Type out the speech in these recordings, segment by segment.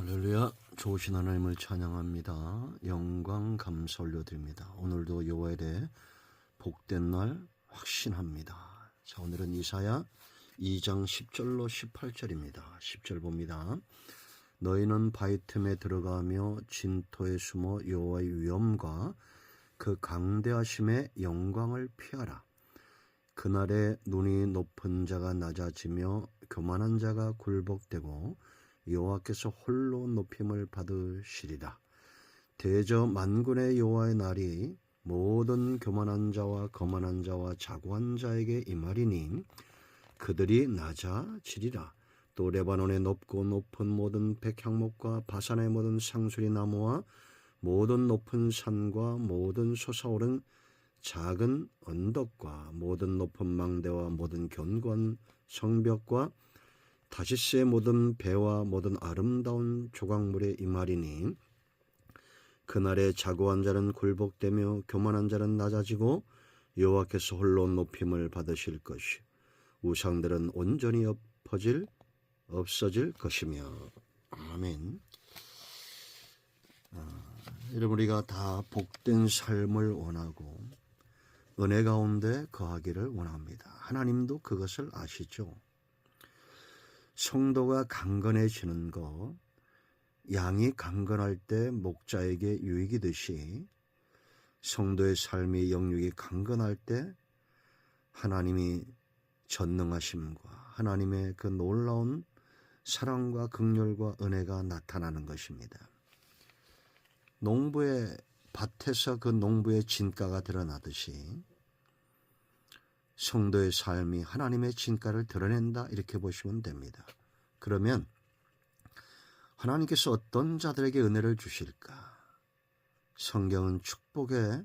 할렐루야. 좋으신 하나님을 찬양합니다. 영광 감사 올려드립니다. 오늘도 여호와에 대해 복된 날 확신합니다. 자, 오늘은 이사야 2장 10절로 18절입니다. 10절 봅니다. 너희는 바위 틈에 들어가며 진토에 숨어 여호와의 위엄과 그 강대하심의 영광을 피하라. 그날에 눈이 높은 자가 낮아지며 교만한 자가 굴복되고 여호와께서 홀로 높임을 받으시리라. 대저 만군의 여호와의 날이 모든 교만한 자와 거만한 자와 자고한 자에게 임하리니 그들이 낮아지리라. 또 레바논의 높고 높은 모든 백향목과 바산의 모든 상수리 나무와 모든 높은 산과 모든 솟아오른 작은 언덕과 모든 높은 망대와 모든 견고한 성벽과 다시스의 모든 배와 모든 아름다운 조각물에 임하리니 그날에 자고한 자는 굴복되며 교만한 자는 낮아지고 여호와께서 홀로 높임을 받으실 것이 우상들은 온전히 없어질 것이며. 아멘. 여러분, 우리가 다 복된 삶을 원하고 은혜 가운데 거하기를 원합니다. 하나님도 그것을 아시죠. 성도가 강건해지는 것, 양이 강건할 때 목자에게 유익이듯이 성도의 삶이 영육이 강건할 때 하나님이 전능하심과 하나님의 그 놀라운 사랑과 긍휼과 은혜가 나타나는 것입니다. 농부의 밭에서 그 농부의 진가가 드러나듯이 성도의 삶이 하나님의 진가를 드러낸다, 이렇게 보시면 됩니다. 그러면 하나님께서 어떤 자들에게 은혜를 주실까? 성경은 축복의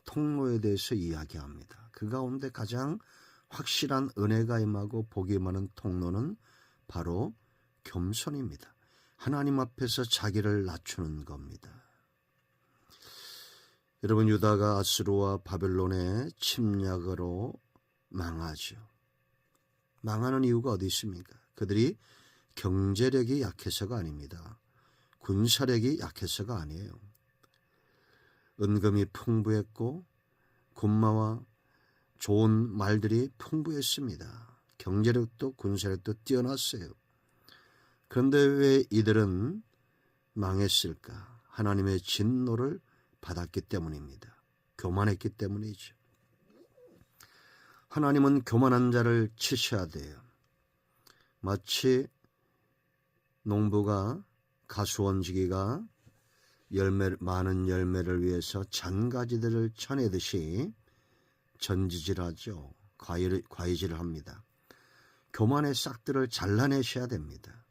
통로에 대해서 이야기합니다. 그 가운데 가장 확실한 은혜가 임하고 복이 임하는 통로는 바로 겸손입니다. 하나님 앞에서 자기를 낮추는 겁니다. 여러분, 유다가 아수르와 바벨론의 침략으로 망하죠. 망하는 이유가 어디 있습니까? 그들이 경제력이 약해서가 아닙니다. 군사력이 약해서가 아니에요. 은금이 풍부했고 군마와 좋은 말들이 풍부했습니다. 경제력도 군사력도 뛰어났어요. 그런데 왜 이들은 망했을까? 하나님의 진노를 받았기 때문입니다. 교만했기 때문이죠. 하나님은 교만한 자를 치셔야 돼요. 마치 농부가 가수원지기가 많은 열매를 위해서 잔가지들을 쳐내듯이 전지질하죠. 과위질을 합니다. 교만의 싹들을 잘라내셔야 됩니다.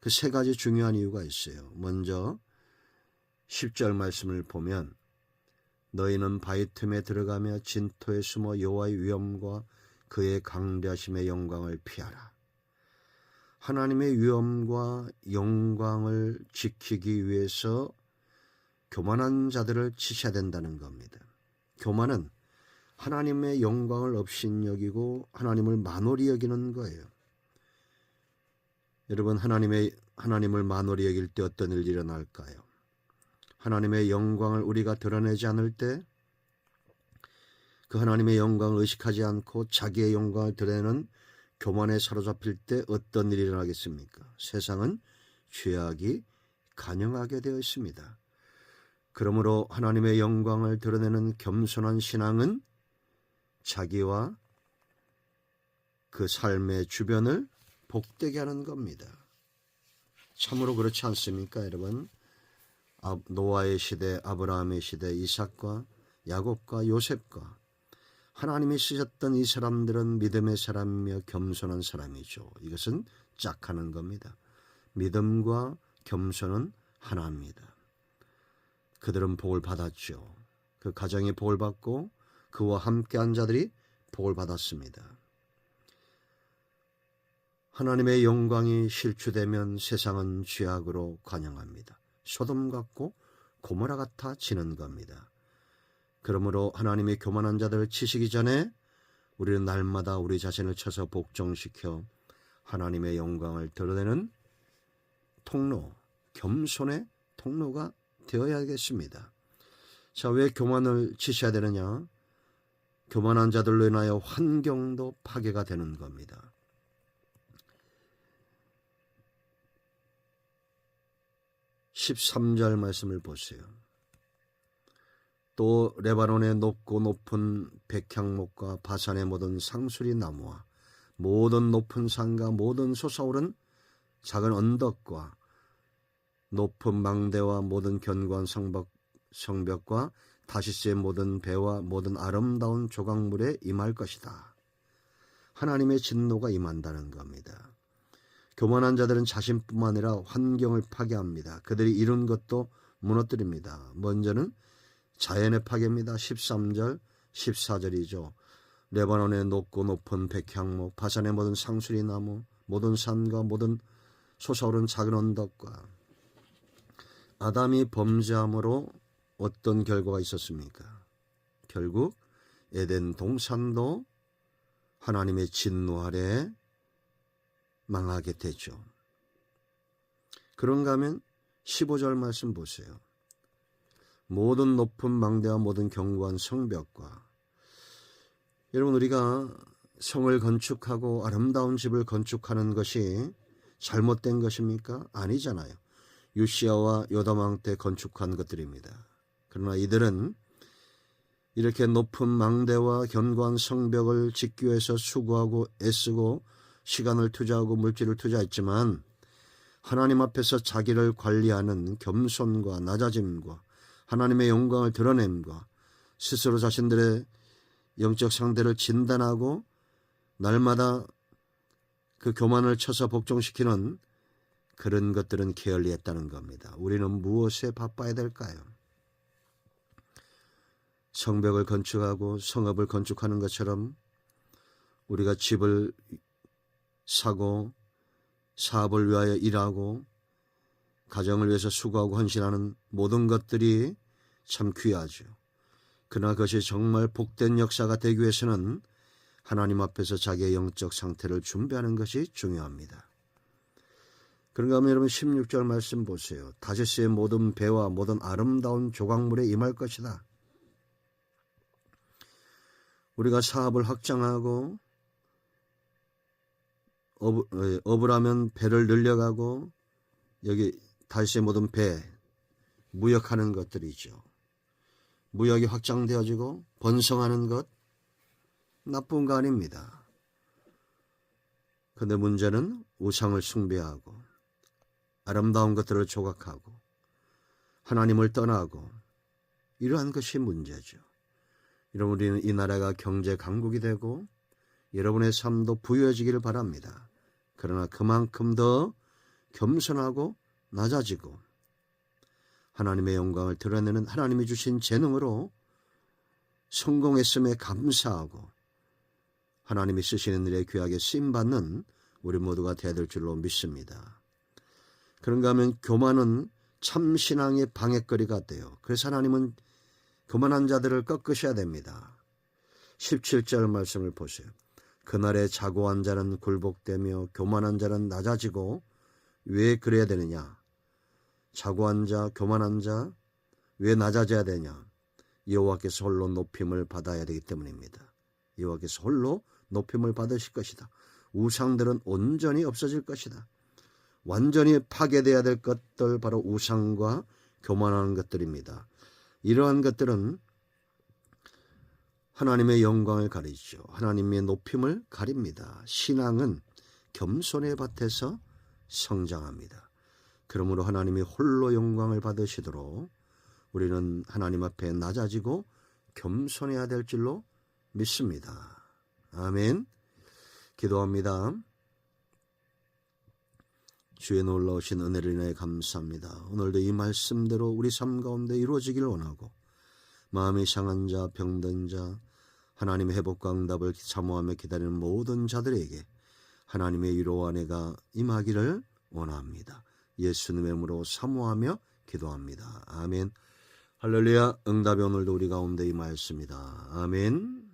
그 세 가지 중요한 이유가 있어요. 먼저 10절 말씀을 보면 너희는 바위 틈에 들어가며 진토에 숨어 여호와의 위엄과 그의 강대하심의 영광을 피하라. 하나님의 위엄과 영광을 지키기 위해서 교만한 자들을 치셔야 된다는 겁니다. 교만은 하나님의 영광을 업신여기고 하나님을 만홀히 여기는 거예요. 여러분, 하나님을 만홀히 여길 때 어떤 일이 일어날까요? 하나님의 영광을 우리가 드러내지 않을 때 그 하나님의 영광을 의식하지 않고 자기의 영광을 드러내는 교만에 사로잡힐 때 어떤 일이 일어나겠습니까? 세상은 죄악이 간영하게 되어 있습니다. 그러므로 하나님의 영광을 드러내는 겸손한 신앙은 자기와 그 삶의 주변을 복되게 하는 겁니다. 참으로 그렇지 않습니까, 여러분? 노아의 시대, 아브라함의 시대, 이삭과 야곱과 요셉과 하나님이 쓰셨던 이 사람들은 믿음의 사람이며 겸손한 사람이죠. 이것은 짝하는 겁니다. 믿음과 겸손은 하나입니다. 그들은 복을 받았죠. 그 가정이 복을 받고 그와 함께한 자들이 복을 받았습니다. 하나님의 영광이 실추되면 세상은 죄악으로 관영합니다. 소돔 같고 고모라 같아지는 겁니다. 그러므로 하나님의 교만한 자들을 치시기 전에 우리는 날마다 우리 자신을 쳐서 복종시켜 하나님의 영광을 드러내는 통로, 겸손의 통로가 되어야겠습니다. 자, 왜 교만을 지셔야 되느냐? 교만한 자들로 인하여 환경도 파괴가 되는 겁니다. (13절) 말씀을 보세요. 또 레바논의 높고 높은 백향목과 바산의 모든 상수리 나무와 모든 높은 산과 모든 솟아오른 작은 언덕과 높은 망대와 모든 견고한 성벽과 다시스의 모든 배와 모든 아름다운 조각물에 임할 것이다. 하나님의 진노가 임한다는 겁니다. 교만한 자들은 자신뿐만 아니라 환경을 파괴합니다. 그들이 이룬 것도 무너뜨립니다. 먼저는 자연의 파괴입니다. 13절, 14절이죠. 레바논의 높고 높은 백향목, 바산의 모든 상수리 나무, 모든 산과 모든 솟아오른 작은 언덕과. 아담이 범죄함으로 어떤 결과가 있었습니까? 결국 에덴 동산도 하나님의 진노 아래 망하게 되죠. 그런가 하면 15절 말씀 보세요. 모든 높은 망대와 모든 견고한 성벽과. 여러분, 우리가 성을 건축하고 아름다운 집을 건축하는 것이 잘못된 것입니까? 아니잖아요. 요시야와 요담왕 때 건축한 것들입니다. 그러나 이들은 이렇게 높은 망대와 견고한 성벽을 짓기 위해서 수고하고 애쓰고 시간을 투자하고 물질을 투자했지만 하나님 앞에서 자기를 관리하는 겸손과 낮아짐과 하나님의 영광을 드러냄과 스스로 자신들의 영적 상태를 진단하고 날마다 그 교만을 쳐서 복종시키는 그런 것들은 게을리했다는 겁니다. 우리는 무엇에 바빠야 될까요? 성벽을 건축하고 성읍을 건축하는 것처럼 우리가 집을 사고 사업을 위하여 일하고 가정을 위해서 수고하고 헌신하는 모든 것들이 참 귀하죠. 그러나 그것이 정말 복된 역사가 되기 위해서는 하나님 앞에서 자기의 영적 상태를 준비하는 것이 중요합니다. 그런가 하면 여러분 16절 말씀 보세요. 다시스의 모든 배와 모든 아름다운 조각물에 임할 것이다. 우리가 사업을 확장하고 업을 하면 배를 늘려가고 여기 다시스의 모든 배, 무역하는 것들이죠. 무역이 확장되어지고 번성하는 것, 나쁜 거 아닙니다. 그런데 문제는 우상을 숭배하고 아름다운 것들을 조각하고 하나님을 떠나고 이러한 것이 문제죠. 여러분, 우리는 이 나라가 경제 강국이 되고 여러분의 삶도 부유해지기를 바랍니다. 그러나 그만큼 더 겸손하고 낮아지고 하나님의 영광을 드러내는 하나님이 주신 재능으로 성공했음에 감사하고 하나님이 쓰시는 일에 귀하게 쓰임받는 우리 모두가 되어야 될 줄로 믿습니다. 그런가 하면 교만은 참신앙의 방해거리가 돼요. 그래서 하나님은 교만한 자들을 꺾으셔야 됩니다. 17절 말씀을 보세요. 그날에 자고한 자는 굴복되며 교만한 자는 낮아지고. 왜 그래야 되느냐? 자고한 자, 교만한 자 왜 낮아져야 되냐? 여호와께서 홀로 높임을 받아야 되기 때문입니다. 여호와께서 홀로 높임을 받으실 것이다. 우상들은 온전히 없어질 것이다. 완전히 파괴되어야 될 것들, 바로 우상과 교만하는 것들입니다. 이러한 것들은 하나님의 영광을 가리죠. 하나님의 높임을 가립니다. 신앙은 겸손의 밭에서 성장합니다. 그러므로 하나님이 홀로 영광을 받으시도록 우리는 하나님 앞에 낮아지고 겸손해야 될 줄로 믿습니다. 아멘. 기도합니다. 주의 놀라우신 은혜를 인하여 감사합니다. 오늘도 이 말씀대로 우리 삶 가운데 이루어지기를 원하고 마음이 상한 자, 병든 자, 하나님의 회복과 응답을 사모하며 기다리는 모든 자들에게 하나님의 위로와 은혜가 임하기를 원합니다. 예수님의 이름으로 사모하며 기도합니다. 아멘. 할렐루야. 응답이 오늘도 우리 가운데 임하였습니다. 아멘.